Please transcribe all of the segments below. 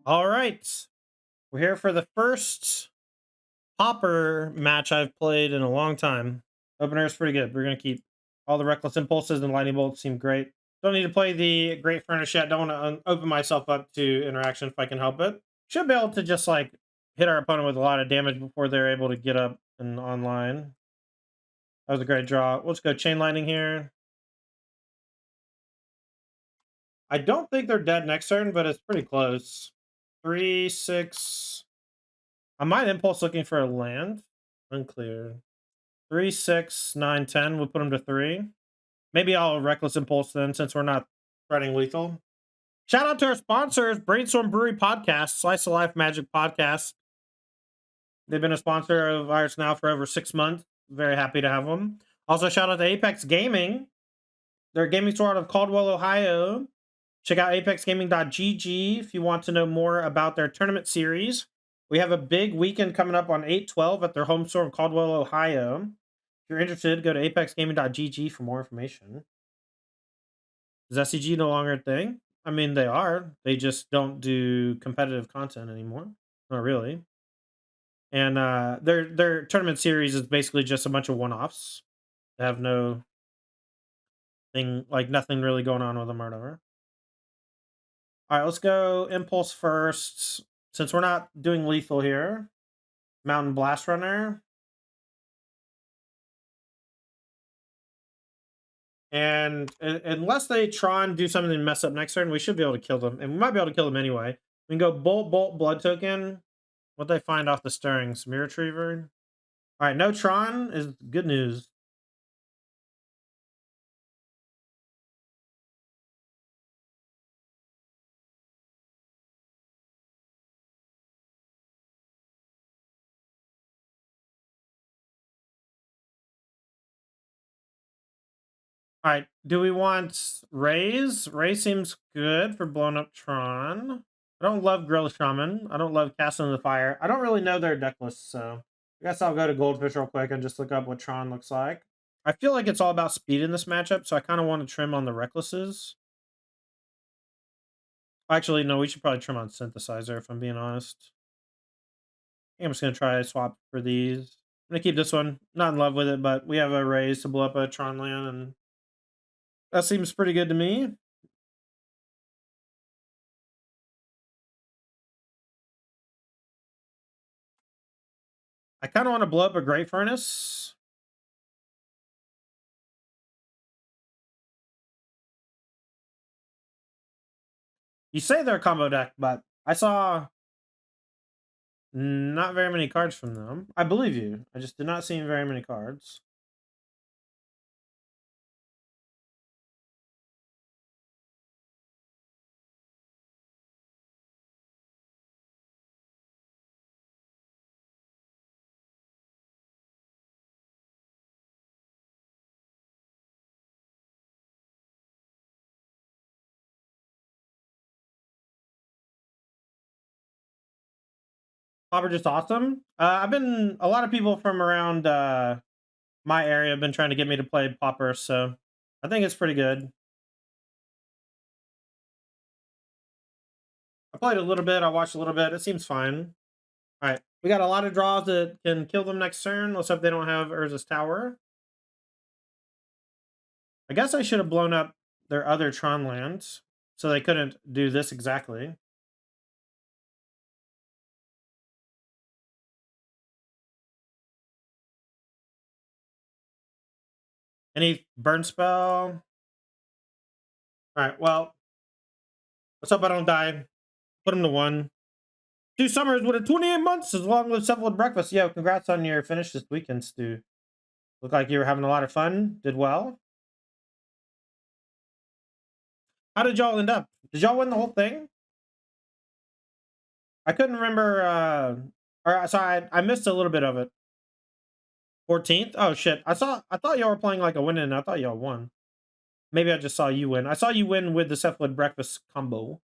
All right. We're here for the first Pauper match I've played in a long time. Opener is pretty good. We're going to keep all the Reckless Impulses and Lightning Bolts seem great. Don't need to play the Great Furnace yet. Don't want to open myself up to interaction if I can help it. Should be able to just like hit our opponent with a lot of damage before they're able to get up and online. That was a great draw. Let's go Chain Lightning here. I don't think they're dead next turn, but it's pretty close. 3, 6. I might impulse looking for a land. Unclear. 3, 6, 9, 10. We'll put them to 3. Maybe I'll reckless impulse then since we're not threatening lethal. Shout out to our sponsors, Brainstorm Brewery Podcast, Slice of Life Magic Podcast. They've been a sponsor of ours now for over 6 months. Very happy to have them. Also, shout out to Apex Gaming. They're a gaming store out of Caldwell, Ohio. Check out apexgaming.gg if you want to know more about their tournament series. We have a big weekend coming up on 8/12 at their home store in Caldwell, Ohio. If you're interested, go to apexgaming.gg for more information. Is SCG no longer a thing? I mean, they are. They just don't do competitive content anymore. Not really. And their tournament series is basically just a bunch of one-offs. They have no thing, like nothing really going on with them or whatever. All right, let's go Impulse first. Since we're not doing lethal here, Mountain Blast Runner. And unless they try and do something to mess up next turn, we should be able to kill them. And we might be able to kill them anyway. We can go Bolt, Bolt, Blood Token. What they find off the stirrings? Mirror Retriever. All right, no Tron is good news. All right, do we want Raise? Raise seems good for blowing up Tron. I don't love Grill Shaman. I don't love Castle in the Fire. I don't really know their deck list, so I guess I'll go to Goldfish real quick and just look up what Tron looks like. I feel like it's all about speed in this matchup, so I kind of want to trim on the Recklesses. Actually, no, we should probably trim on Synthesizer if I'm being honest. I'm just going to try a swap for these. I'm going to keep this one. Not in love with it, but we have a Raise to blow up a Tron land, and that seems pretty good to me. I kind of want to blow up a Great Furnace. You say they're a combo deck, but I saw not very many cards from them. I believe you. I just did not see very many cards. Pauper just awesome. I've been a lot of people from around my area have been trying to get me to play Pauper, so I think it's pretty good. I played a little bit. I watched a little bit. It seems fine. All right, we got a lot of draws that can kill them next turn. Let's hope they don't have Urza's Tower. I guess I should have blown up their other Tron lands so they couldn't do this exactly. Any burn spell? All right, well, let's hope I don't die. Put him to 1. 2 summers with a 28 months as long as several breakfast. Yo, congrats on your finish this weekend, Stu. Look like you were having a lot of fun. Did well. How did y'all end up? Did y'all win the whole thing? I couldn't remember. Or sorry, I missed a little bit of it. 14th? Oh shit! I thought y'all were playing like a win, and I thought y'all won. Maybe I just saw you win. I saw you win with the cephalid breakfast combo.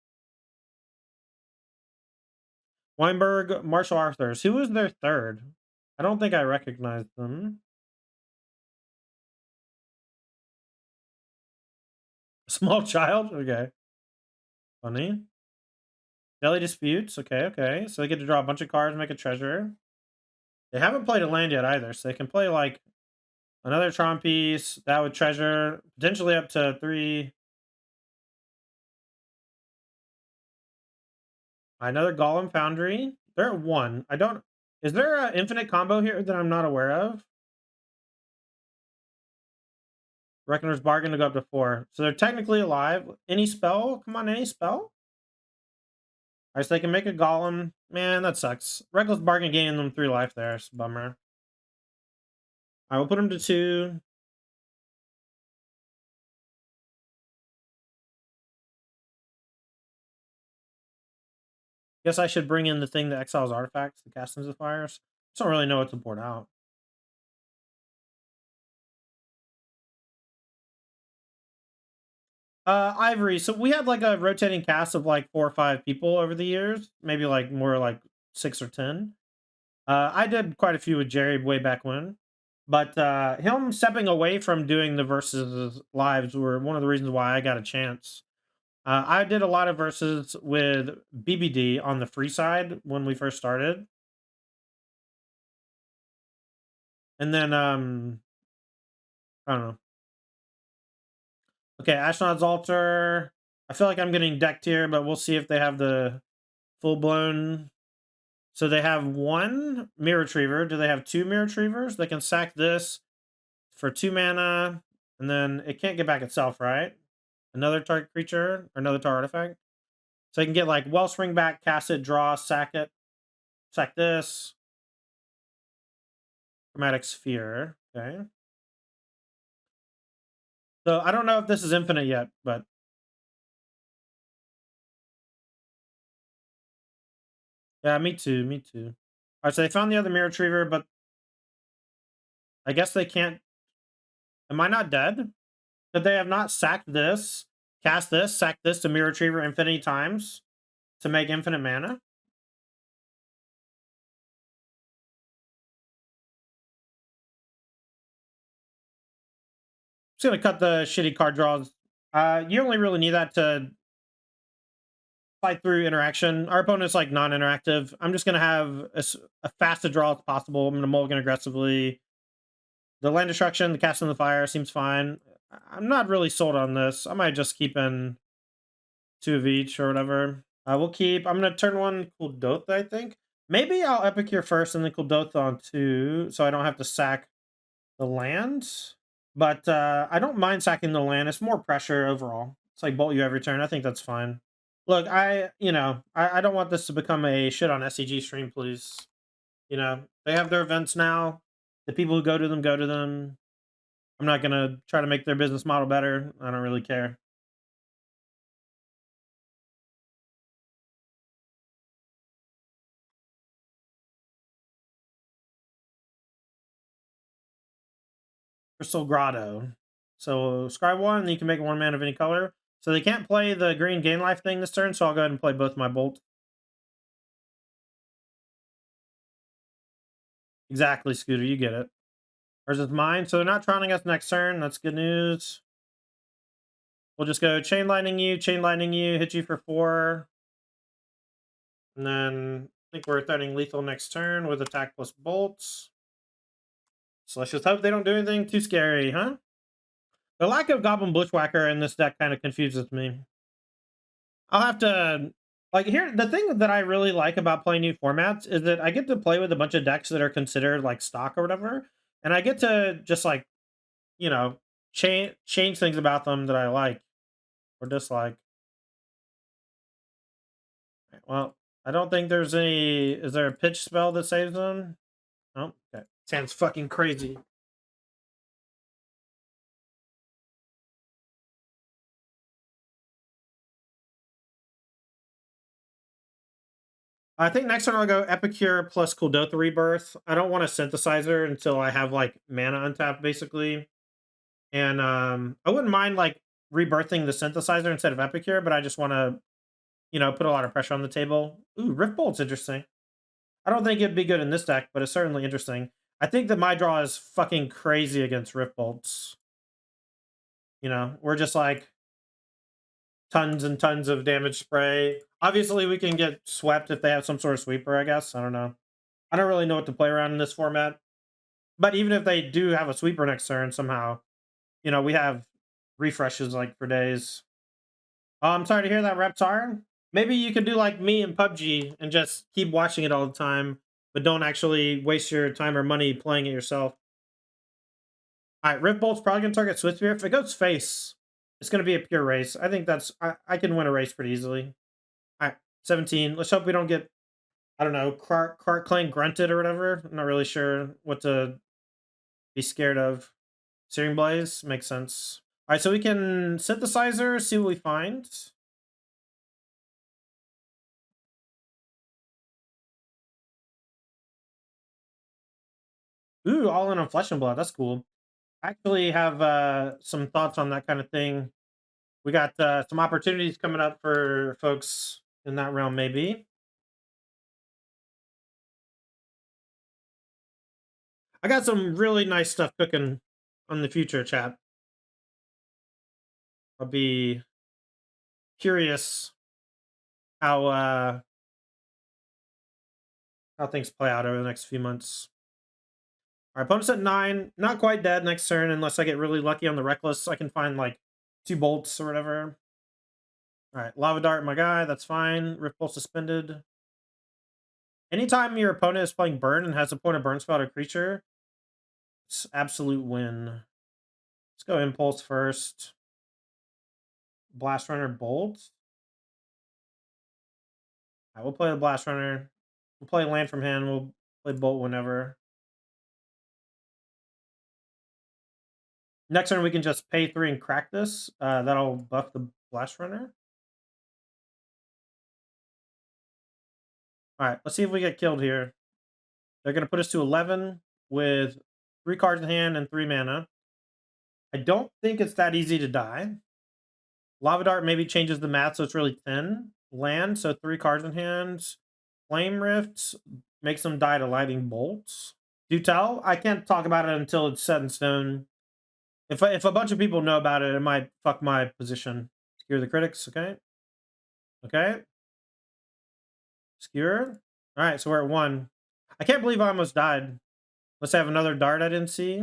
Weinberg, Marshall Arthurs. Who was their third? I don't think I recognized them. Small child? Okay. Funny. Daily disputes. Okay, okay. So they get to draw a bunch of cards, make a treasure. They haven't played a land yet either, so they can play like another Tron piece. That would treasure potentially up to 3. Another Golem Foundry. They're at 1. I don't. Is there an infinite combo here that I'm not aware of? Reckoner's Bargain to go up to 4. So they're technically alive. Any spell? Come on, any spell? Alright, so they can make a Golem. Man, that sucks. Reckless Bargain gaining them 3 life there. It's a bummer. I will put them to 2. Guess I should bring in the thing that exiles artifacts, the cast into the fires. Just don't really know what to board out. Ivory. So we had like a rotating cast of like 4 or 5 people over the years, maybe like more like 6 or 10. I did quite a few with Jerry way back when, but him stepping away from doing the versus lives were one of the reasons why I got a chance. I did a lot of verses with BBD on the free side when we first started, and then I don't know. Okay, Astronaut's Altar. I feel like I'm getting decked here, but we'll see if they have the full blown. So they have 1 Mirror Retriever. Do they have 2 Mirror Retrievers? They can sack this for 2 mana, and then it can't get back itself, right? Another target creature or another target artifact. So I can get like Wellspring back, cast it, draw, sack it, sack this. Chromatic Sphere. Okay. So I don't know if this is infinite yet, but yeah, me too. Me too. All right, so they found the other Mirror Retriever, but I guess they can't. Am I not dead? Could they have not sacked this, cast this, sack this to Mirror Retriever infinity times to make infinite mana? Just gonna cut the shitty card draws. You only really need that to fight through interaction. Our opponent's like non-interactive. I'm just gonna have a fast to draw as possible. I'm gonna mulligan aggressively. The land destruction, the cast in the fire seems fine. I'm not really sold on this. I might just keep in 2 of each or whatever. We'll keep. I'm gonna turn 1 Kuldotha, I think. Maybe I'll Epicure first and then Kuldotha on 2, so I don't have to sack the land. But I don't mind sacking the land. It's more pressure overall. It's like bolt you every turn. I think that's fine. Look, I don't want this to become a shit on SCG stream, please. They have their events now. The people who go to them go to them. I'm not gonna try to make their business model better. I don't really care. Crystal Grotto. So scribe 1, and you can make 1 mana of any color. So they can't play the green gain life thing this turn, so I'll go ahead and play both my bolt. Exactly, Scooter, you get it. Ours is mine, so they're not trolling us next turn. That's good news. We'll just go chain lightning you, hit you for 4. And then I think we're threatening lethal next turn with attack plus bolts. So let's just hope they don't do anything too scary, huh? The lack of Goblin Bushwhacker in this deck kind of confuses me. I'll have to like here. The thing that I really like about playing new formats is that I get to play with a bunch of decks that are considered like stock or whatever, and I get to just like you know change things about them that I like or dislike. Well, I don't think there's any. Is there a pitch spell that saves them? Oh, okay. Sounds fucking crazy. I think next turn I'll go Epicure plus Kuldotha Rebirth. I don't want a synthesizer until I have like mana untapped, basically. And I wouldn't mind like rebirthing the synthesizer instead of Epicure, but I just want to, put a lot of pressure on the table. Ooh, Rift Bolt's interesting. I don't think it'd be good in this deck, but it's certainly interesting. I think that my draw is fucking crazy against Rift Bolts. We're just like tons and tons of damage spray. Obviously, we can get swept if they have some sort of sweeper, I guess. I don't know. I don't really know what to play around in this format. But even if they do have a sweeper next turn somehow, we have refreshes like for days. Oh, I'm sorry to hear that, Reptar. Maybe you could do like me in PUBG and just keep watching it all the time, but don't actually waste your time or money playing it yourself. All right, Rift Bolt's probably gonna target Swiftspear. If it goes face, it's gonna be a pure race. I think I can win a race pretty easily. All right, 17. Let's hope we don't get, I don't know, Cart Clang grunted or whatever. I'm not really sure what to be scared of. Searing Blaze makes sense. All right, so we can synthesizer, see what we find. Ooh, all in on Flesh and Blood. That's cool. I actually have some thoughts on that kind of thing. We got some opportunities coming up for folks in that realm, maybe. I got some really nice stuff cooking on the future, chat. I'll be curious how things play out over the next few months. Our opponent's at 9, not quite dead next turn unless I get really lucky on the reckless. I can find like 2 bolts or whatever. All right, Lava Dart, my guy, that's fine. Rift Bolt suspended. Anytime your opponent is playing Burn and has a point of Burn spell or creature, it's absolute win. Let's go Impulse first. Blast Runner, Bolt. All right, we'll play the Blast Runner. We'll play land from hand. We'll play Bolt whenever. Next turn, we can just pay 3 and crack this. That'll buff the Blast Runner. All right, let's see if we get killed here. They're going to put us to 11 with 3 cards in hand and 3 mana. I don't think it's that easy to die. Lava Dart maybe changes the math so it's really thin. Land, so 3 cards in hand. Flame Rift makes them die to Lightning Bolts. Do tell? I can't talk about it until it's set in stone. If a bunch of people know about it, it might fuck my position. Skewer the critics, okay? Okay. Skewer. All right, so we're at 1. I can't believe I almost died. Let's have another dart I didn't see.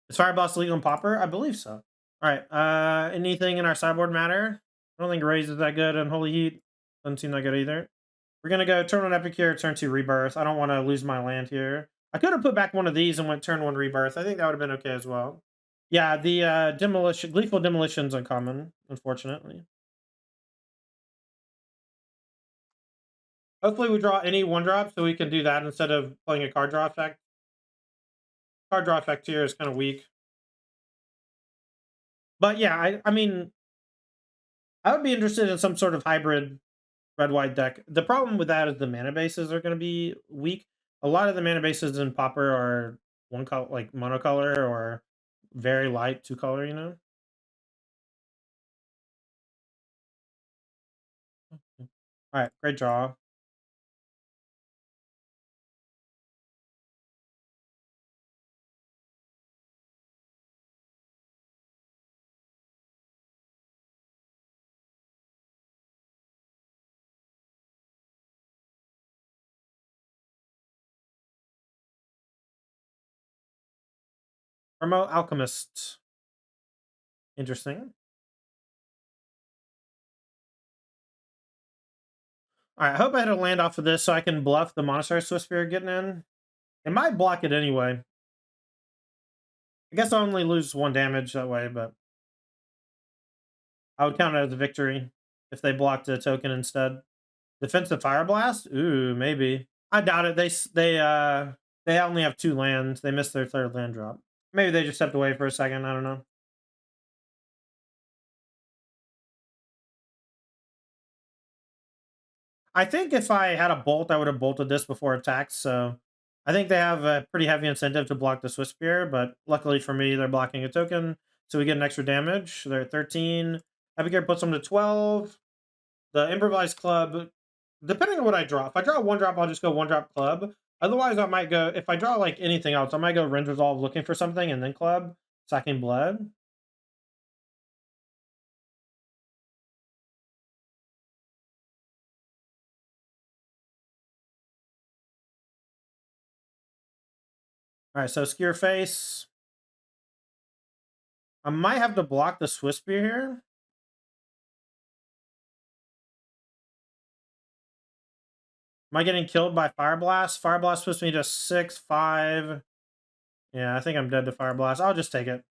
Is Fire Boss legal in Pauper? I believe so. All right. Anything in our sideboard matter? I don't think Raise is that good, and Holy Heat doesn't seem that good either. We're gonna go turn 1 Epicure, turn 2 Rebirth. I don't want to lose my land here. I could have put back one of these and went turn 1 Rebirth. I think that would have been okay as well. Yeah, the Gleeful Demolition's uncommon, unfortunately. Hopefully we draw any 1-drop so we can do that instead of playing a card draw effect. Card draw effect here is kind of weak. But yeah, I mean, I would be interested in some sort of hybrid red-white deck. The problem with that is the mana bases are going to be weak. A lot of the mana bases in Pauper are one color, like monocolor or very light 2-color, All right, great draw. Remote Alchemist. Interesting. All right, I hope I had a land off of this so I can bluff the Monastery Swift Spirit getting in. It might block it anyway. I guess I only lose 1 damage that way, but I would count it as a victory if they blocked a token instead. Defensive Fire Blast? Ooh, maybe. I doubt it. They only have 2 lands. They missed their 3rd land drop. Maybe they just stepped away for a second. I don't know. I think if I had a bolt, I would have bolted this before attacks. So I think they have a pretty heavy incentive to block the Swiss Spear, but luckily for me, they're blocking a token. So we get an extra damage. They're at 13. Epicure puts them to 12. The Improvised Club, depending on what I draw. If I draw 1-drop, I'll just go 1-drop Club. Otherwise, I might go, if I draw like anything else, I might go Rend Resolve looking for something and then Club, sacking Blood. Alright, so Skewer Face. I might have to block the Swiss Spear here. Am I getting killed by Fire Blast? Fire Blast puts me to 6, 5. Yeah, I think I'm dead to Fire Blast. I'll just take it.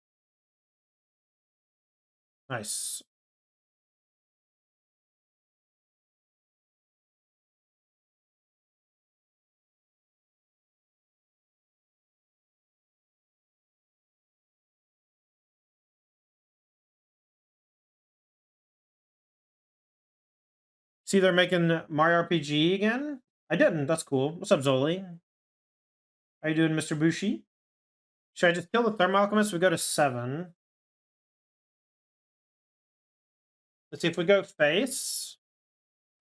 Nice. See, they're making Mario RPG again? I didn't. That's cool. What's up, Zoli? How you doing, Mr. Bushi? Should I just kill the Thermal Alchemist? We go to 7. Let's see if we go face.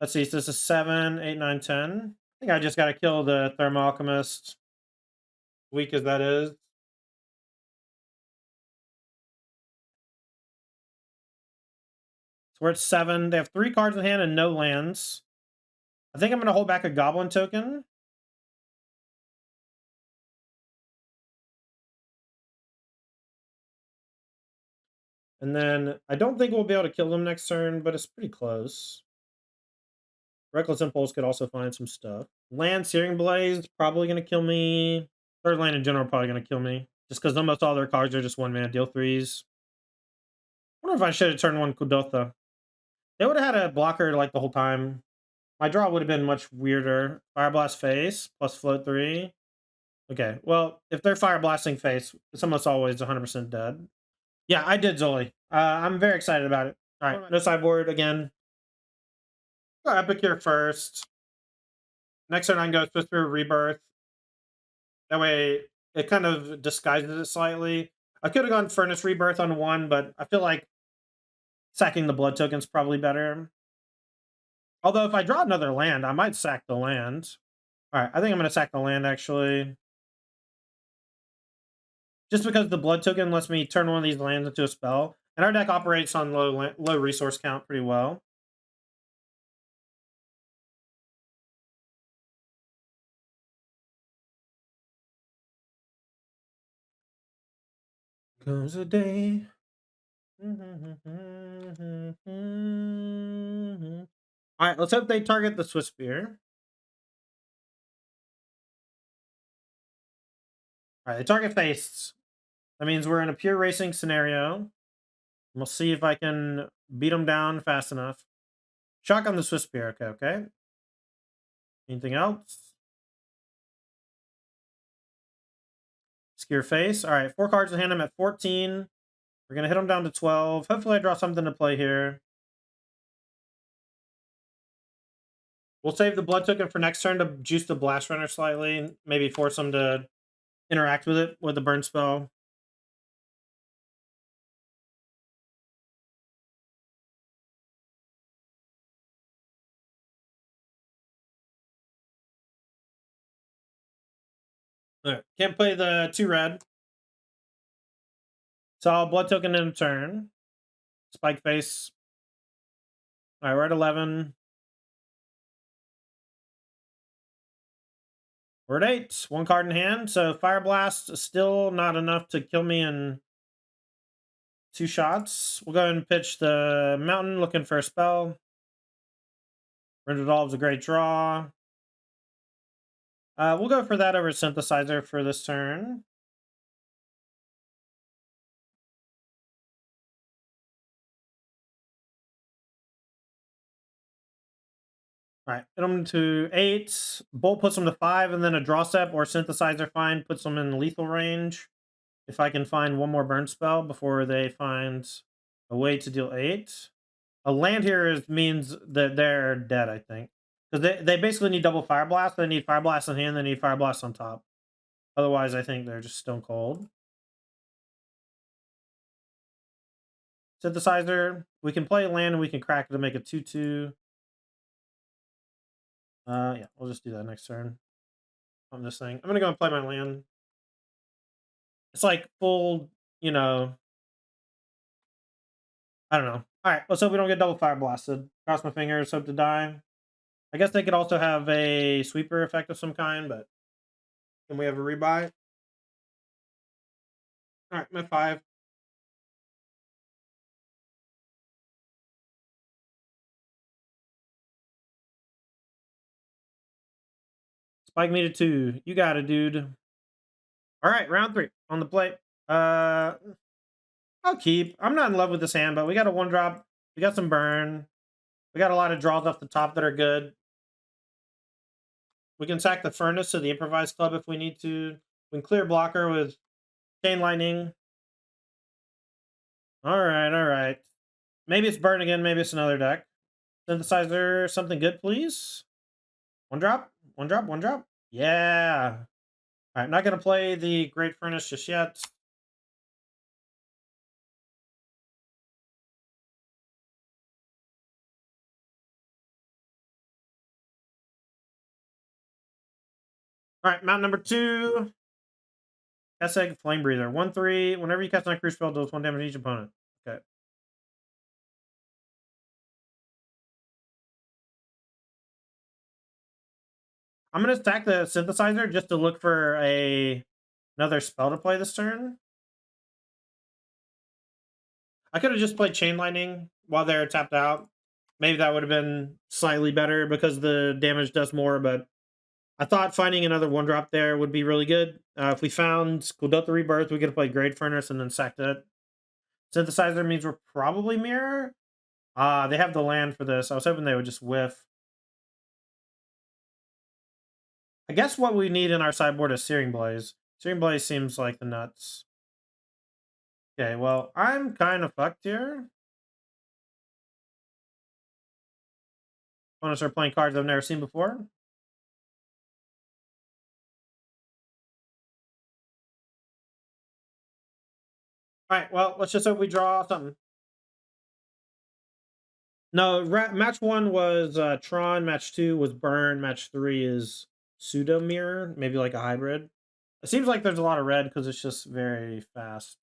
Let's see. So this is 7, 8, 9, 10. I think I just got to kill the Thermal Alchemist. Weak as that is. So we're at 7. They have 3 cards in hand and no lands. I think I'm going to hold back a Goblin token. And then I don't think we'll be able to kill them next turn, but it's pretty close. Reckless Impulse could also find some stuff. Land Searing Blaze, probably going to kill me. Third land in general, probably going to kill me. Just because almost all their cards are just 1-mana deal 3s. I wonder if I should have turned 1 Kudotha. They would have had a blocker like the whole time. My draw would have been much weirder. Fire Blast face, plus float 3. Okay, well, if they're Fire Blasting face, it's almost always 100% dead. Yeah, I did, Zoli. I'm very excited about it. All right, no sideboard again. Go Epic here first. Next turn I can go Swiss Spirit Rebirth. That way it kind of disguises it slightly. I could have gone Furnace Rebirth on 1, but I feel like sacking the blood token's probably better. Although if I draw another land, I might sack the land. All right, I think I'm going to sack the land, actually. Just because the blood token lets me turn one of these lands into a spell. And our deck operates on low resource count pretty well. Comes a day. All right, let's hope they target the Swiss Spear. All right, they target face. That means we're in a pure racing scenario. We'll see if I can beat them down fast enough. Shotgun the Swiss Spear. Okay. Anything else? Skewer face. All right, 4 cards in hand. I'm at 14. We're going to hit them down to 12. Hopefully I draw something to play here. We'll save the blood token for next turn to juice the Blast Runner slightly. Maybe force them to interact with it with the burn spell. All right, can't play the 2 red. So I'll blood token in a turn. Spike face. All right, we're at 11. We're at 8. 1 card in hand. So Fire Blast is still not enough to kill me in 2 shots. We'll go ahead and pitch the Mountain, looking for a spell. Render Resolve is a great draw. We'll go for that over Synthesizer for this turn. All right, hit them to 8. Bolt puts them to 5, and then a draw step or Synthesizer find puts them in lethal range. If I can find 1 more burn spell before they find a way to deal 8. A land here means that they're dead, I think. Because they basically need double Fire Blast. They need Fire Blast in hand, they need Fire Blast on top. Otherwise, I think they're just stone cold. Synthesizer. We can play land and we can crack it to make a 2/2. Yeah, we'll just do that next turn. On this thing. I'm gonna go and play my land. It's like full, you know. I don't know. Alright, let's hope we don't get double Fire Blasted. Cross my fingers, hope to die. I guess they could also have a sweeper effect of some kind, but can we have a rebuy? All right, I'm at 5. Spike me to 2. You got it, dude. All right, round 3 on the plate. Uh, I'll keep. I'm not in love with this hand, but we got a 1-drop. We got some burn. We got a lot of draws off the top that are good. We can sack the furnace to the improvised club if we need to. We can clear blocker with chain lightning. All right, all right. Maybe it's burn again. Maybe it's another deck. Synthesizer, something good, please. 1-drop, 1-drop, 1-drop. Yeah. All right, not gonna play the Great Furnace just yet. All right, mount number 2. Cast Egg, Flame Breather. 1/3. Whenever you cast on a creature spell, deals 1 damage to each opponent. Okay. I'm gonna stack the Synthesizer just to look for another spell to play this turn. I could have just played Chain Lightning while they're tapped out. Maybe that would have been slightly better because the damage does more, but I thought finding another 1-drop there would be really good. If we found Kuldotha Rebirth, we could have played Great Furnace and then sacked it. Synthesizer means we're probably Mirror. They have the land for this. I was hoping they would just whiff. I guess what we need in our sideboard is Searing Blaze. Searing Blaze seems like the nuts. Okay, well, I'm kind of fucked here. I want to start playing cards I've never seen before. All right, well, let's just hope we draw something. No, match 1 was Tron, match 2 was Burn, match 3 is Pseudo Mirror, maybe like a hybrid. It seems like there's a lot of red because it's just very fast.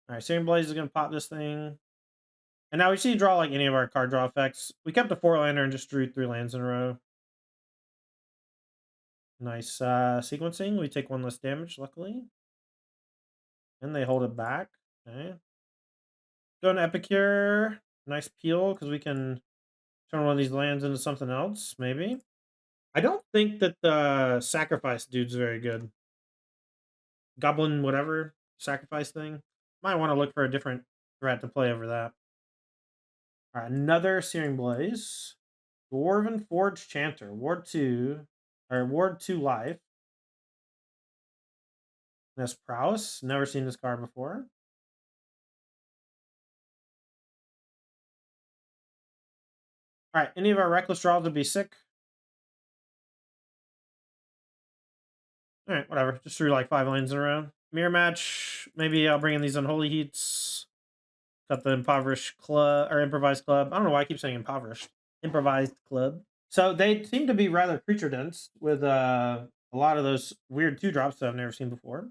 All right, Searing Blaze is going to pop this thing. And now we see draw like any of our card draw effects. We kept a 4-lander and just drew 3 lands in a row. Nice sequencing. We take 1 less damage, luckily. And they hold it back. Okay. Go to Epicure. Nice peel because we can turn one of these lands into something else, maybe. I don't think that the sacrifice dude's very good. Goblin whatever sacrifice thing. Might want to look for a different threat to play over that. All right, another Searing Blaze. Dwarven Forge Chanter. Ward 2. Or Ward 2 life. That's Prowess. Never seen this card before. All right, any of our reckless draws would be sick. All right, whatever. Just threw like 5 lanes in a row. Mirror match. Maybe I'll bring in these unholy heats. Got the impoverished club or improvised club. I don't know why I keep saying impoverished. Improvised club. So they seem to be rather creature dense with a lot of those weird 2-drops that I've never seen before.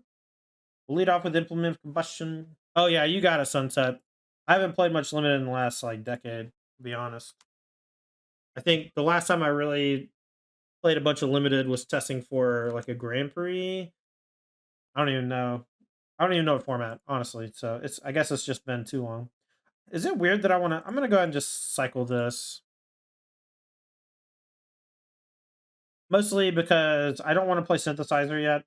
We'll lead off with Implement of Combustion. Oh yeah, you got a Sunset. I haven't played much Limited in the last like decade, to be honest. I think the last time I really played a bunch of Limited was testing for like a Grand Prix. I don't even know. I don't even know what format, honestly. So I guess it's just been too long. Is it weird that I'm gonna go ahead and just cycle this. Mostly because I don't want to play Synthesizer yet.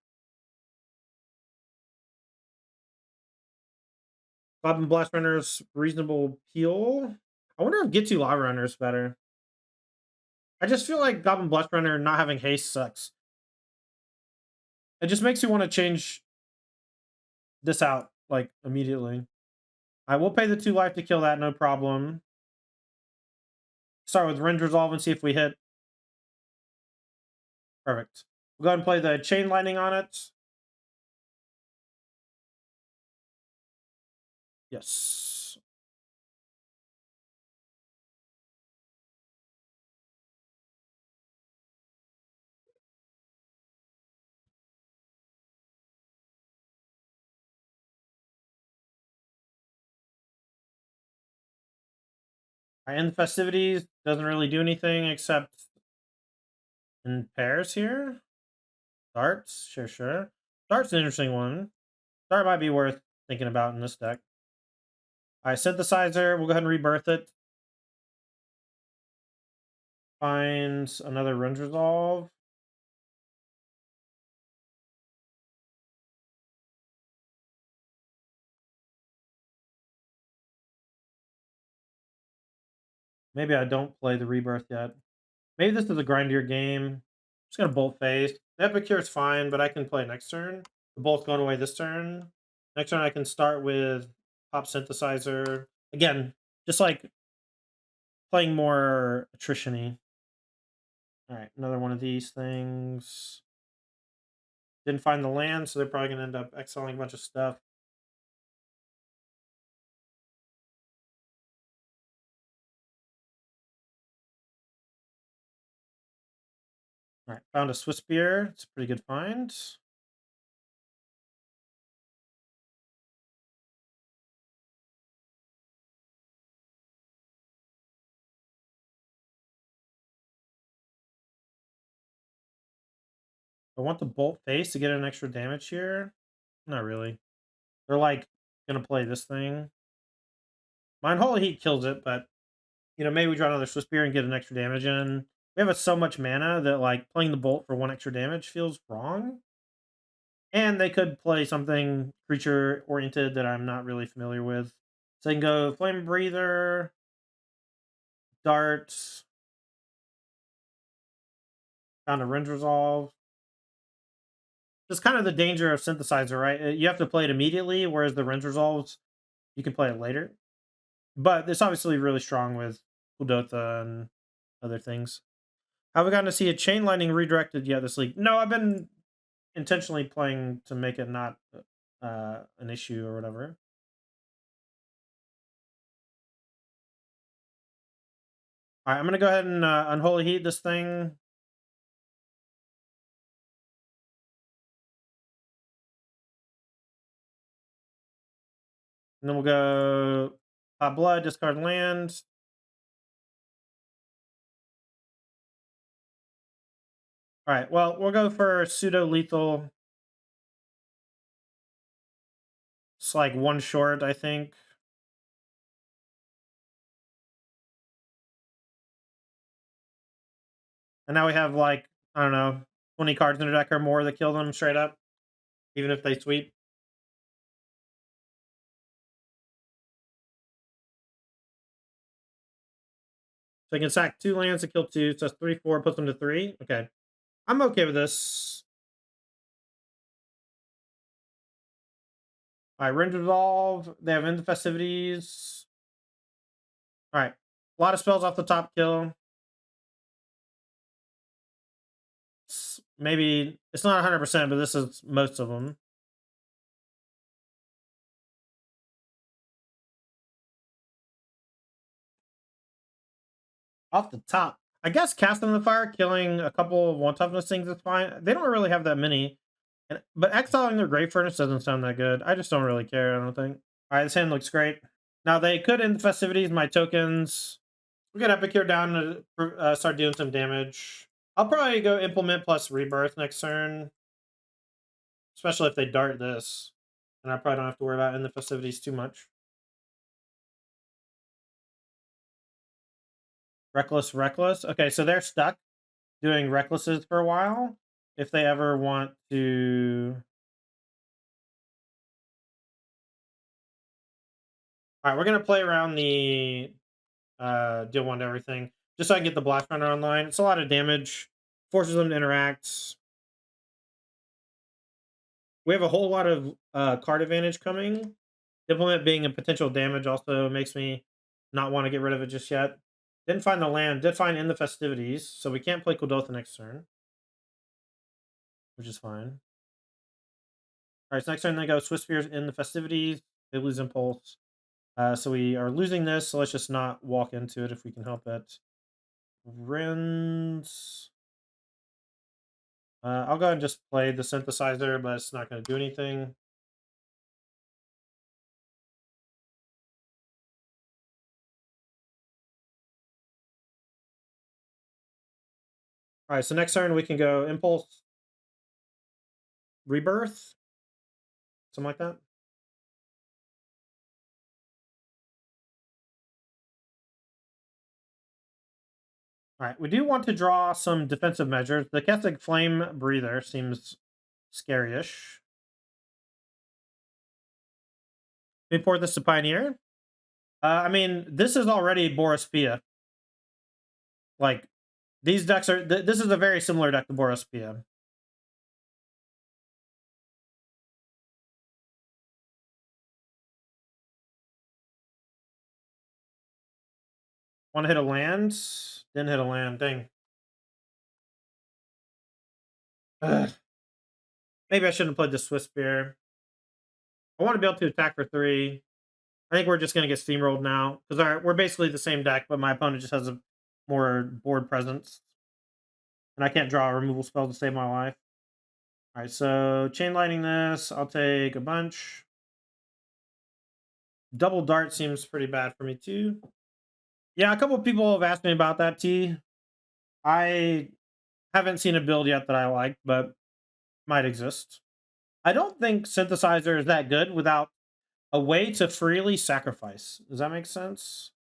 Bob and Blast Runner's reasonable peel. I wonder if Get to Lava Runner is better. I just feel like Goblin Blast Runner not having haste sucks. It just makes you want to change this out like immediately. I will pay the 2 life to kill that, no problem. Start with Rend Resolve and see if we hit. Perfect. We'll go ahead and play the Chain Lightning on it. Yes. I end the festivities. Doesn't really do anything except in pairs here. Darts, sure. Dart's an interesting one. Dart might be worth thinking about in this deck. All right, synthesizer. We'll go ahead and rebirth it. Find another Rend Resolve. Maybe I don't play the rebirth yet. Maybe this is a grindier game. I'm just gonna bolt face. The Epicure is fine, but I can play next turn. The bolt's going away this turn. Next turn I can start with pop synthesizer. Again, just like playing more attrition-y. All right, another one of these things. Didn't find the land, so they're probably gonna end up exiling a bunch of stuff. All right, found a Swiss beer. It's a pretty good find. I want the bolt face to get an extra damage here. Not really. They're like gonna play this thing. Mine Holy Heat kills it, but maybe we draw another Swiss beer and get an extra damage in. We have so much mana that like playing the bolt for one extra damage feels wrong. And they could play something creature oriented that I'm not really familiar with. So they can go Flame Breather, Dart, found a Rend Resolve. It's kind of the danger of synthesizer, right? You have to play it immediately, whereas the Rend Resolves, you can play it later. But it's obviously really strong with Udotha and other things. Have we gotten to see a Chain Lightning redirected yet this league? No, I've been intentionally playing to make it not an issue or whatever. All right, I'm gonna go ahead and unholy heat this thing. And then we'll go blood, discard land. All right, well, we'll go for pseudo lethal. It's like one short, I think. And now we have like, I don't know, 20 cards in the deck or more that kill them straight up, even if they sweep. So I can sack 2 lands to kill 2, so that's 3, 4, puts them to 3. Okay. I'm okay with this. All right, Rend Resolve. They have End the Festivities. All right. A lot of spells off the top kill. Maybe it's not 100%, but this is most of them. Off the top. I guess Cast in the Fire, killing a couple of one toughness things is fine. They don't really have that many. But exiling their Grave Furnace doesn't sound that good. I just don't really care, I don't think. All right, this hand looks great. Now, they could end the festivities, my tokens. We get Epicure down to start doing some damage. I'll probably go Implement plus Rebirth next turn. Especially if they dart this. And I probably don't have to worry about in the festivities too much. Reckless, Reckless. Okay, so they're stuck doing Recklesses for a while. If they ever want to... Alright, we're going to play around the deal 1 to everything. Just so I can get the Blast Runner online. It's a lot of damage. Forces them to interact. We have a whole lot of card advantage coming. Implement being a potential damage also makes me not want to get rid of it just yet. Didn't find the land. Did find in the festivities, so we can't play Kuldotha next turn, which is fine. All right, so next turn they go Swiss Spears in the festivities. They lose Impulse. So we are losing this, so let's just not walk into it if we can help it. Rins. I'll go ahead and just play the synthesizer, but it's not going to do anything. All right, so next turn we can go Impulse, Rebirth, something like that. Alright, we do want to draw some defensive measures. The Kessig Flame Breather seems scary-ish. Import this to Pioneer. I mean, this is already Boris Pia. Like, these decks are... this is a very similar deck to Boris Pia. Want to hit a land? Didn't hit a land. Dang. Ugh. Maybe I shouldn't have played the Swiss Spear. I want to be able to attack for 3. I think we're just going to get steamrolled now. Because we're basically the same deck, but my opponent just has a more board presence. And I can't draw a removal spell to save my life. Alright, so chain lightning this. I'll take a bunch. Double dart seems pretty bad for me too. Yeah, a couple of people have asked me about that, T. I haven't seen a build yet that I like, but might exist. I don't think Synthesizer is that good without a way to freely sacrifice. Does that make sense?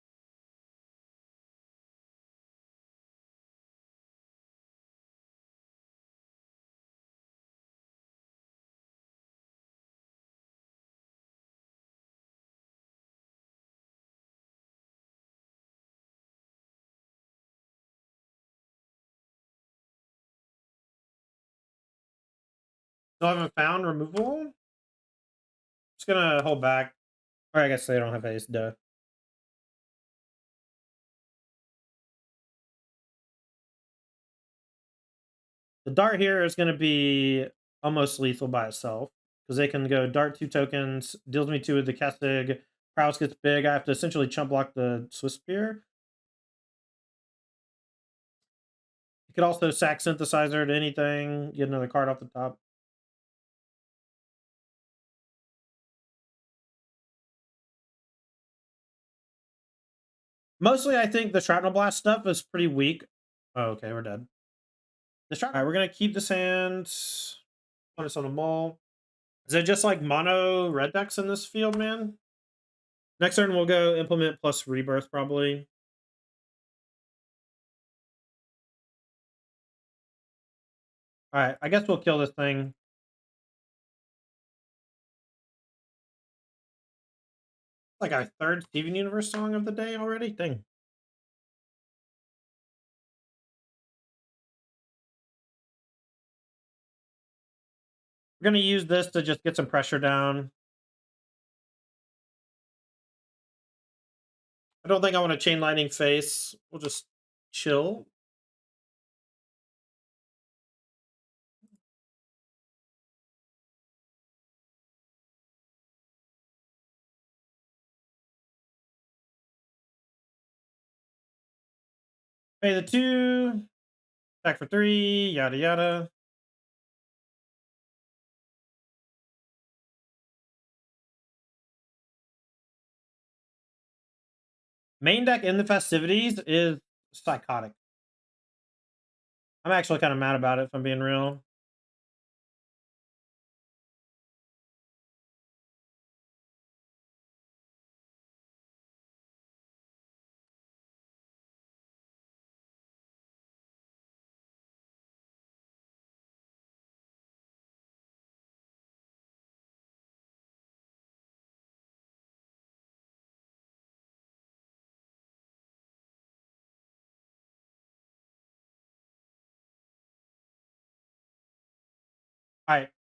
Still haven't found removal? Just gonna hold back. Or I guess they don't have ace, duh. The dart here is gonna be almost lethal by itself. Because they can go dart 2 tokens, deals me 2 with the Kestig. Prowess gets big. I have to essentially chump block the Swiss Spear. You could also sack Synthesizer to anything, get another card off the top. Mostly, I think the Shrapnel Blast stuff is pretty weak. Oh, okay, we're dead. Alright, we're gonna keep this hand. Put us on a mole. Is it just like mono red decks in this field, man? Next turn we'll go implement plus rebirth probably. Alright, I guess we'll kill this thing. Like our third Steven Universe song of the day already? Dang. We're gonna use this to just get some pressure down. I don't think I want a chain lightning face. We'll just chill. Pay the 2. Attack for 3. Yada yada. Main deck in the festivities is psychotic. I'm actually kind of mad about it, if I'm being real.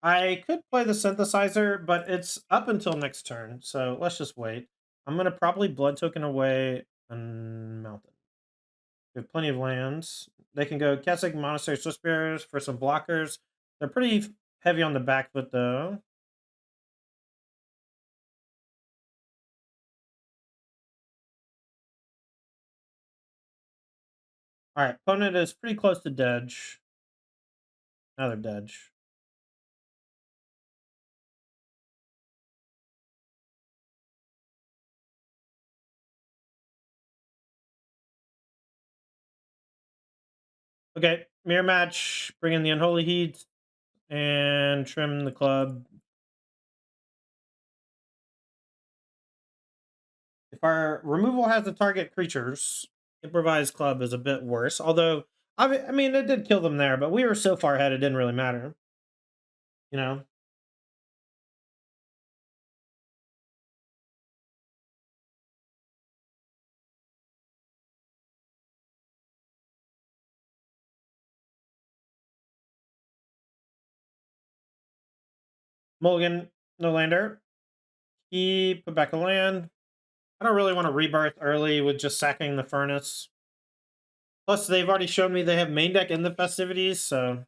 I could play the Synthesizer, but it's up until next turn, so let's just wait. I'm gonna probably Blood Token away and Mountain. We have plenty of lands. They can go Kessig, Monastery, Swiss Bears for some blockers. They're pretty heavy on the back foot, though. Alright, opponent is pretty close to Dedge. Another Dedge. Okay, mirror match, bring in the Unholy Heat, and trim the club. If our removal has to target creatures, Improvised club is a bit worse. Although, I mean, it did kill them there, but we were so far ahead, it didn't really matter. You know? Mulligan, no lander. He put back a land. I don't really want to rebirth early with just sacking the furnace. Plus, they've already shown me they have main deck in the festivities, so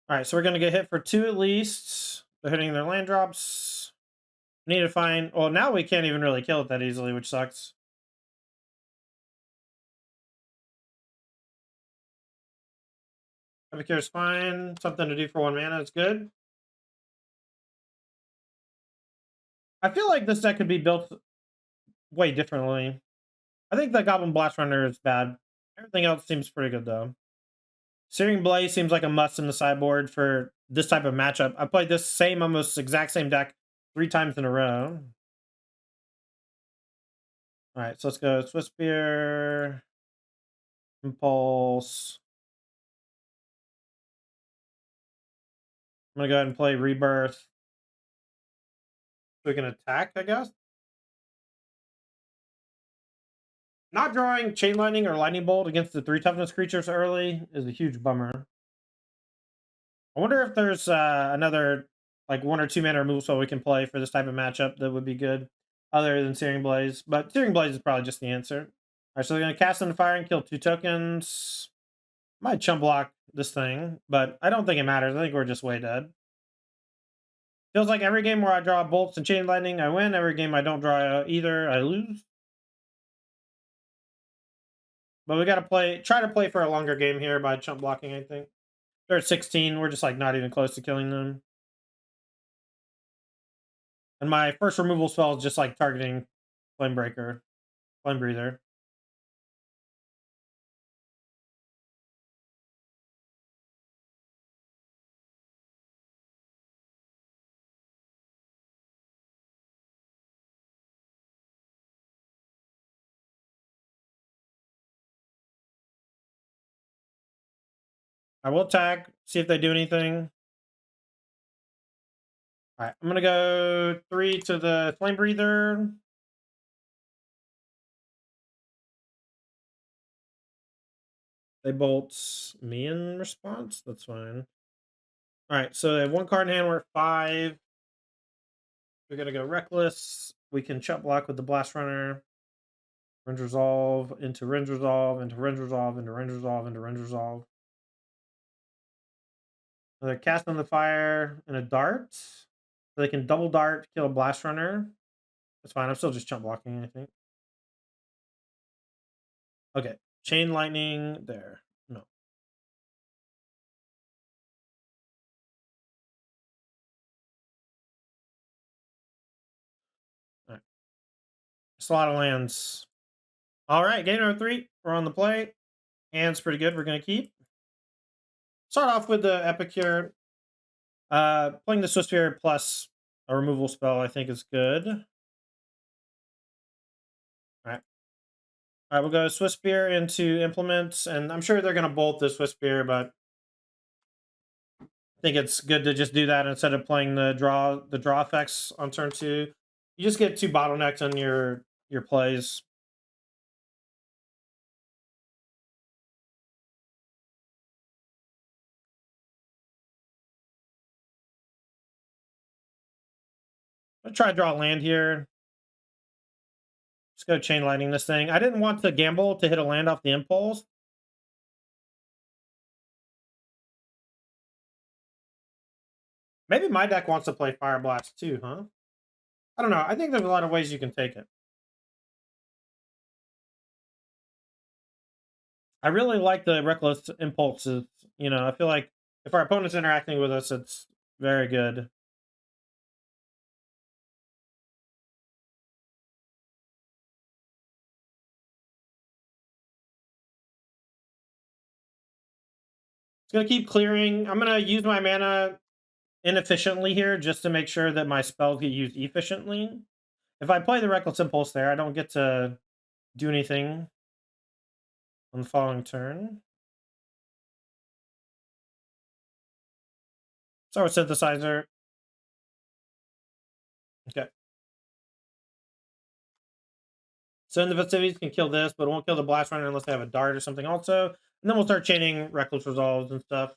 all right. So we're gonna get hit for 2 at least. They're hitting their land drops. Need to find. Well, now we can't even really kill it that easily, which sucks. Epicure's fine. Something to do for 1 mana is good. I feel like this deck could be built way differently. I think the Goblin Blast Runner is bad. Everything else seems pretty good though. Searing Blaze seems like a must in the sideboard for this type of matchup. I played this same, almost exact same deck 3 times in a row. All right, so let's go Swiss Spear, Impulse. I'm gonna go ahead and play Rebirth. We can attack, I guess. Not drawing Chain Lightning or Lightning Bolt against the 3 toughness creatures early is a huge bummer. I wonder if there's another like 1 or 2 mana removal spell we can play for this type of matchup that would be good, other than Searing Blaze. But Searing Blaze is probably just the answer. All right, so they're gonna cast on fire and kill 2 tokens. Might chump block this thing, but I don't think it matters. I think we're just way dead. Feels like every game where I draw bolts and chain lightning, I win. Every game I don't draw either, I lose. But we got to try to play for a longer game here by chump blocking, I think. They're at 16. We're just like not even close to killing them. And my first removal spell is just like targeting Flame Breaker, Flame Breather. I will attack, see if they do anything. All right, I'm gonna go 3 to the Flame Breather. They bolt me in response. That's fine. All right, so they have 1 card in hand. We're at 5. We're gonna go Reckless. We can chump block with the Blast Runner. Range Resolve into Range Resolve into Range Resolve into Range Resolve into Range Resolve. Another Cast on the Fire and a Dart. So they can double dart, kill a Blast Runner. That's fine. I'm still just chump blocking, I think. Okay. Chain Lightning there. No. All right. It's a lot of lands. All right. Game number 3. We're on the play. Hand's pretty good. We're going to keep. Start off with the Epicure. Playing the Swiss Spirit plus a removal spell, I think is good. All right. All right, we'll go Swiss Spear into Implements, and I'm sure they're going to bolt the Swiss Spear, but I think it's good to just do that instead of playing the draw effects on turn 2. You just get 2 bottlenecks on your plays. I'm gonna try to draw land here. Just go Chain Lightning this thing. I didn't want to gamble to hit a land off the impulse. Maybe my deck wants to play Fire Blast too, huh? I don't know. I think there's a lot of ways you can take it. I really like the Reckless impulses. You know, I feel like if our opponent's interacting with us, it's very good. It's gonna keep clearing. I'm gonna use my mana inefficiently here just to make sure that my spells get used efficiently. If I play the Reckless Impulse there, I don't get to do anything on the following turn. Start with Synthesizer. Okay. So in the festivities can kill this, but it won't kill the Blast Runner unless they have a dart or something also. And then we'll start chaining Reckless Resolves and stuff.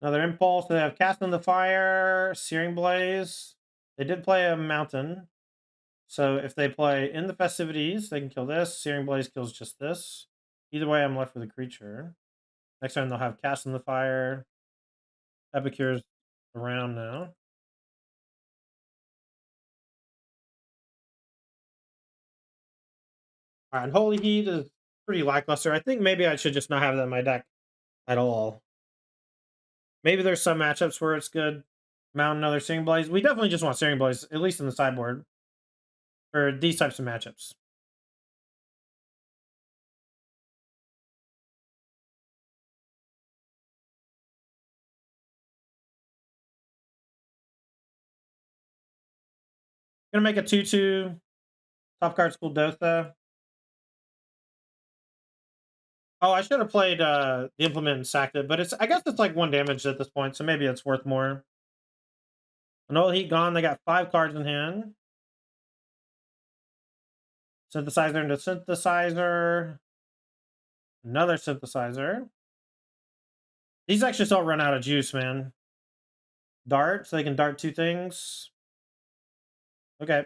Another Impulse. They have Cast in the Fire, Searing Blaze. They did play a Mountain. So if they play in the festivities, they can kill this. Searing Blaze kills just this. Either way, I'm left with a creature. Next turn, they'll have Cast in the Fire. Epicure's around now. All right, and Holy Heat is pretty lackluster. I think maybe I should just not have that in my deck at all. Maybe there's some matchups where it's good. Mount another Searing Blaze. We definitely just want Searing Blaze, at least in the sideboard, for these types of matchups. Gonna make a 2/2. Top card school Dotha. Oh, I should have played the Implement and sacked it, but I guess it's like 1 damage at this point, so maybe it's worth more. An Old Heat gone. They got 5 cards in hand. Synthesizer into Synthesizer. Another Synthesizer. These actually don't run out of juice, man. Dart, so they can dart 2 things. Okay.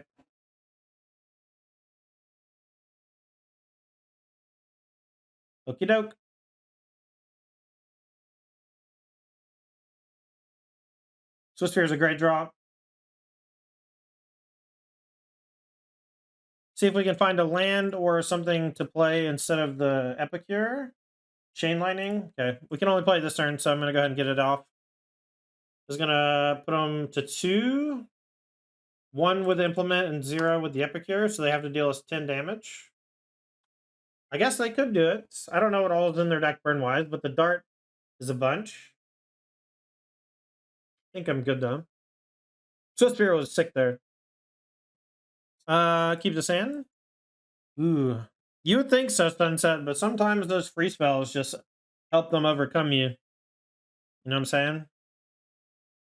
Okie doke. Swiftspear is a great draw. See if we can find a land or something to play instead of the Epicure. Chain Lightning. Okay. We can only play this turn, so I'm going to go ahead and get it off. I was going to put them to 2. 1 with Implement and 0 with the Epicure, so they have to deal us 10 damage. I guess they could do it. I don't know what all is in their deck burn-wise, but the Dart is a bunch. I think I'm good, though. Swiftspear was sick there. Keep this in. Ooh. You would think so, Sunset, but sometimes those free spells just help them overcome you. You know what I'm saying?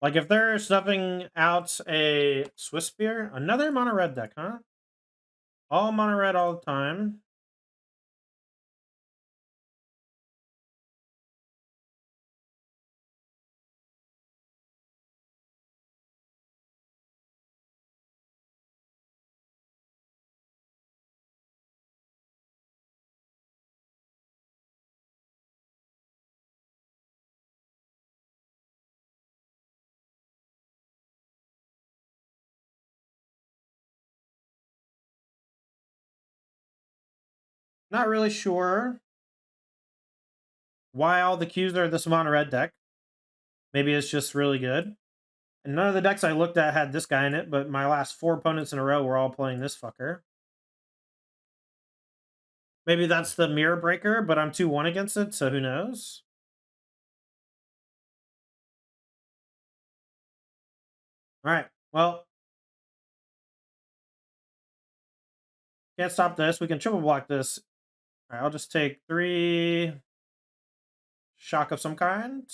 Like if they're snuffing out a Swiftspear, another mono-red deck, huh? All mono-red all the time. Not really sure why all the Qs are this mono-red deck. Maybe it's just really good. And none of the decks I looked at had this guy in it, but my last 4 opponents in a row were all playing this fucker. Maybe that's the mirror breaker, but I'm 2-1 against it, so who knows? Alright, well, can't stop this. We can triple block this. Alright, I'll just take 3 shock of some kind.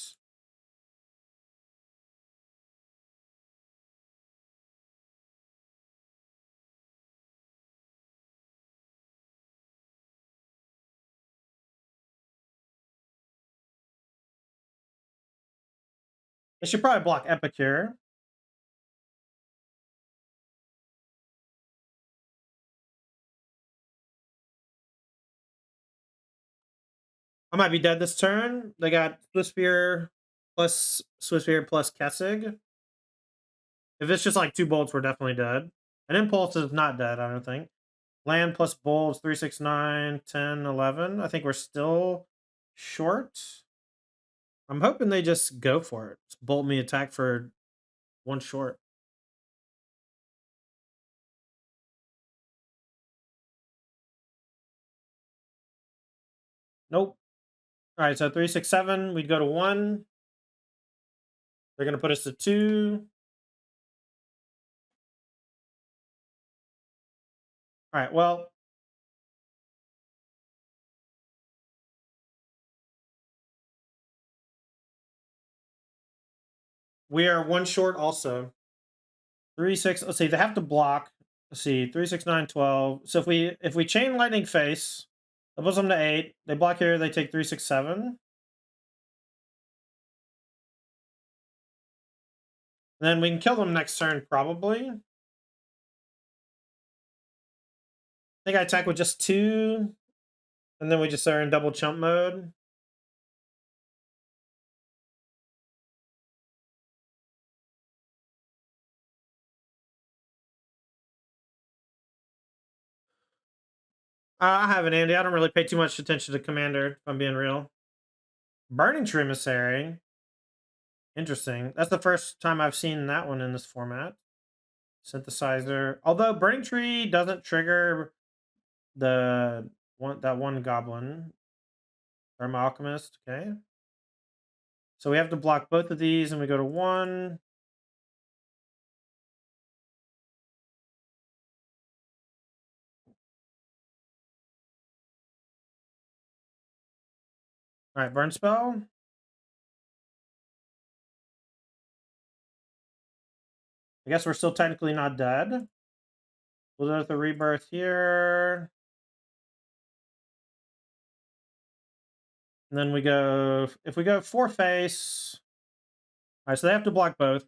I should probably block Epicure. I might be dead this turn. They got Swiftspear plus Kessig. If it's just like 2 bolts, we're definitely dead. An Impulse is not dead, I don't think. Land plus bolts, 3, 6, 9, 10, 11. I think we're still short. I'm hoping they just go for it. Just bolt me attack for 1 short. Nope. All right, so 3, 6, 7. We'd go to 1. They're going to put us to 2. All right, well, we are 1 short also. 3, 6. Let's see, they have to block. Let's see, 3, 6, 9, 12. So if we chain lightning face, that puts them to 8. They block here, they take 3, 6, 7. Then we can kill them next turn, probably. I think I attack with just 2, and then we just are in double chump mode. I have an Andy. I don't really pay too much attention to Commander, if I'm being real. Burning Tree Emissary. Interesting. That's the first time I've seen that one in this format. Synthesizer. Although Burning Tree doesn't trigger that one goblin. Thermo Alchemist. Okay. So we have to block both of these, and we go to 1. All right, burn spell. I guess we're still technically not dead. We'll go with the rebirth here. And then we go, if we go 4 face. All right, so they have to block both.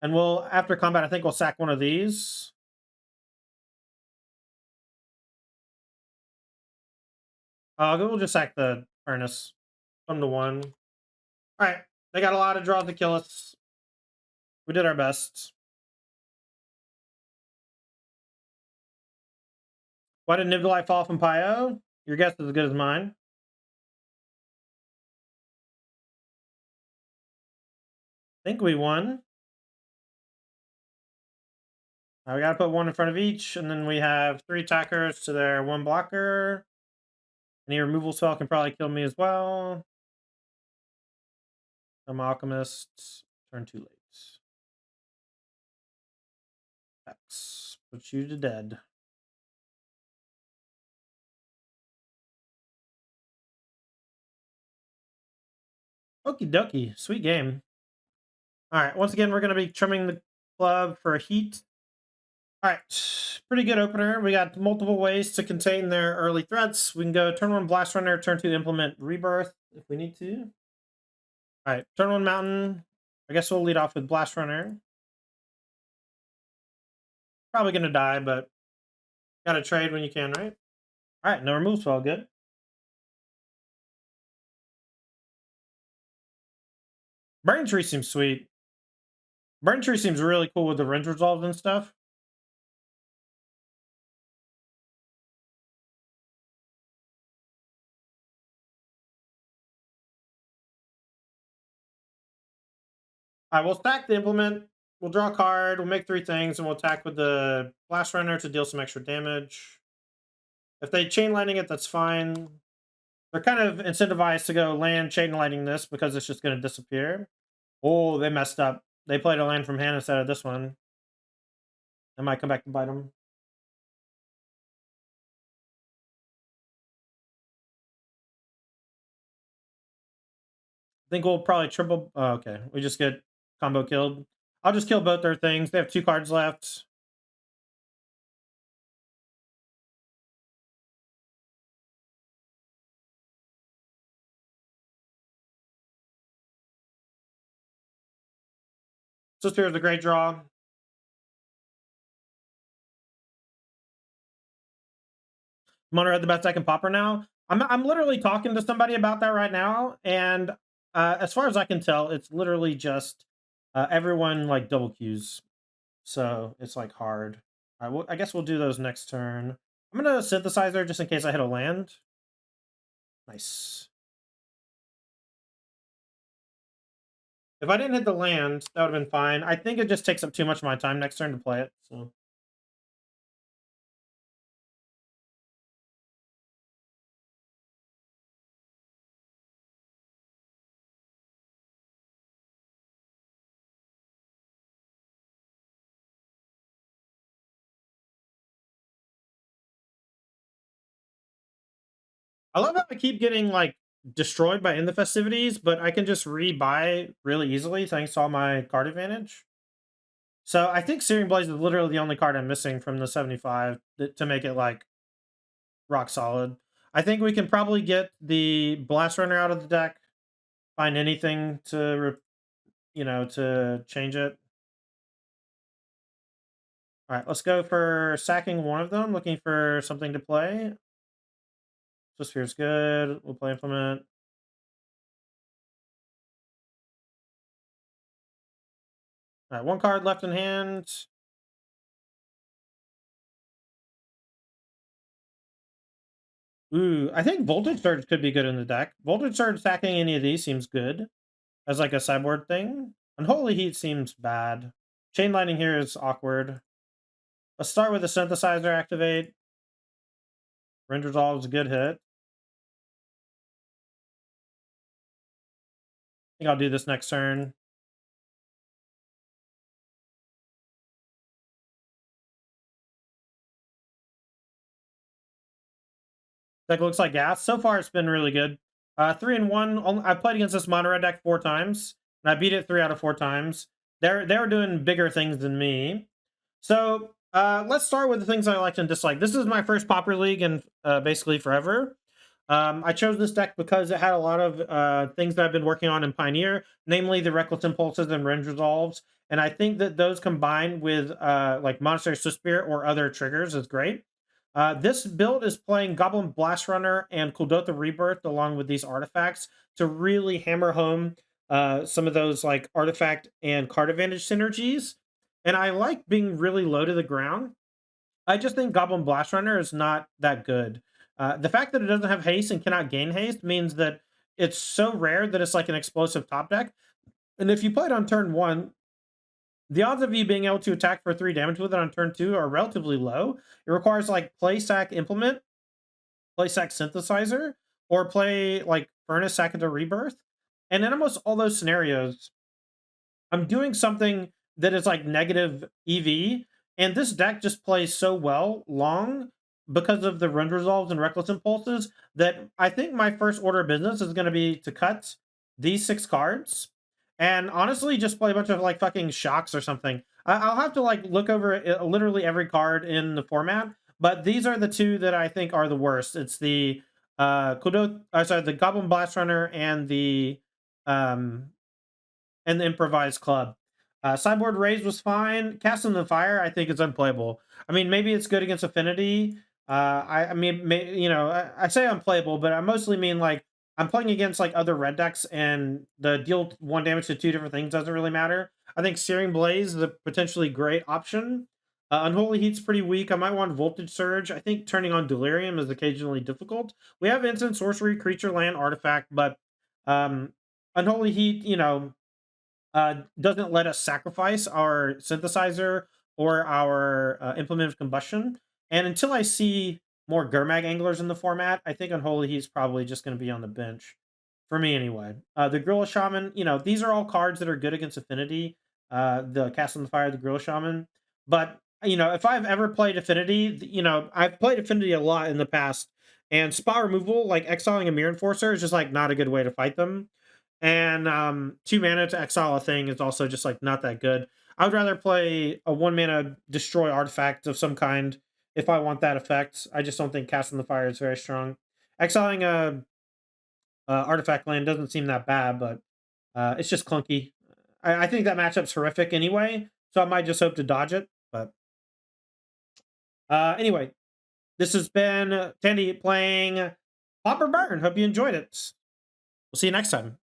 And we'll, after combat, I think we'll sack one of these. We'll just sack the furnace. Come to 1. All right, they got a lot of draws to kill us. We did our best. Why did Nibdalai fall from Pio? Your guess is as good as mine. I think we won. We got to put 1 in front of each, and then we have 3 attackers to their 1 blocker. Any removal spell can probably kill me as well. I'm Alchemist. Turn too late. X. Put you to dead. Okie dokie. Sweet game. All right. Once again, we're going to be trimming the club for a heat. All right. Pretty good opener. We got multiple ways to contain their early threats. We can go turn 1 Blast Runner, turn 2 Implement Rebirth if we need to. All right. Turn 1 Mountain. I guess we'll lead off with Blast Runner. Probably going to die, but got to trade when you can, right? All right. No removal spell. Good. Burning Tree seems sweet. Burning Tree seems really cool with the range resolves and stuff. All right, we'll stack the implement. We'll draw a card. We'll make 3 things, and we'll attack with the Blast Runner to deal some extra damage. If they chain lightning it, that's fine. They're kind of incentivized to go land chain lightning this because it's just going to disappear. Oh, they messed up. They played a land from hand instead of this one. That might come back to bite them. I think we'll probably triple. Oh, okay, we just get combo killed. I'll just kill both their things. They have 2 cards left. Sister is a great draw. Mon-red the best deck in Pauper now. I'm literally talking to somebody about that right now, and as far as I can tell, it's literally just everyone like double Qs, so it's like hard. I guess we'll do those next turn. I'm gonna synthesizer just in case I hit a land. Nice. If I didn't hit the land, that would have been fine. I think it just takes up too much of my time next turn to play it. So I love how I keep getting like destroyed by In the Festivities, but I can just rebuy really easily thanks to all my card advantage. So I think Searing Blaze is literally the only card I'm missing from the 75 to make it like rock solid. I think we can probably get the Blast Runner out of the deck, find anything to, to change it. All right, let's go for sacking one of them, looking for something to play. This feels good. We'll play Implement. All right, one card left in hand. Ooh, I think Voltage Surge could be good in the deck. Voltage Surge sacking any of these seems good as like a sideboard thing. Unholy Heat seems bad. Chain Lightning here is awkward. Let's start with the Synthesizer activate. Range Resolve is a good hit. I think I'll do this next turn. Deck looks like gas. So far, it's been really good. 3-1. I've played against this mon-red deck 4 times, and I beat it 3 out of 4 times. They were doing bigger things than me. So let's start with the things I liked and disliked. This is my first Pauper League in basically forever. I chose this deck because it had a lot of things that I've been working on in Pioneer, namely the Reckless Impulses and Range Resolves. And I think that those combined with like Monastery Swift Spirit or other triggers is great. This build is playing Goblin Blast Runner and Kuldotha Rebirth along with these artifacts to really hammer home some of those like artifact and card advantage synergies. And I like being really low to the ground. I just think Goblin Blast Runner is not that good. The fact that it doesn't have haste and cannot gain haste means that it's so rare that it's like an explosive top deck. And if you play it on turn 1, the odds of you being able to attack for 3 damage with it on turn 2 are relatively low. It requires like play sack implement, play sack synthesizer, or play like furnace sack into rebirth. And in almost all those scenarios, I'm doing something that is like negative EV, and this deck just plays so well long because of the rend resolves and reckless impulses that I think my first order of business is going to be to cut these 6 cards and honestly just play a bunch of like fucking shocks or something. I'll have to like look over literally every card in the format, but these are the two that I think are the worst. It's the the Goblin Blast Runner um and the improvised club. Sideboard Raise was fine. Cast in the Fire, I think, is unplayable. I mean, maybe it's good against Affinity. I mean, I say unplayable, but I mostly mean like I'm playing against like other red decks, and the deal 1 damage to 2 different things doesn't really matter. I think Searing Blaze is a potentially great option. Unholy Heat's pretty weak. I might want Voltage Surge. I think turning on Delirium is occasionally difficult. We have Instant Sorcery, Creature, Land, Artifact, but Unholy Heat, doesn't let us sacrifice our synthesizer or our implement of combustion. And until I see more Gurmag anglers in the format, I think Unholy Heat's probably just going to be on the bench for me anyway. The Gorilla Shaman, these are all cards that are good against Affinity. The Cast on the Fire, the Gorilla Shaman. But, if I've ever played Affinity, I've played Affinity a lot in the past. And spot removal, like exiling a Mirror Enforcer, is just like not a good way to fight them. And 2 mana to exile a thing is also just like not that good. I would rather play a 1 mana destroy artifact of some kind if I want that effect. I just don't think Casting the Fire is very strong. Exiling a artifact land doesn't seem that bad, but it's just clunky. I think that matchup's horrific anyway, so I might just hope to dodge it. But anyway, this has been Tandy playing Pauper Burn. Hope you enjoyed it. We'll see you next time.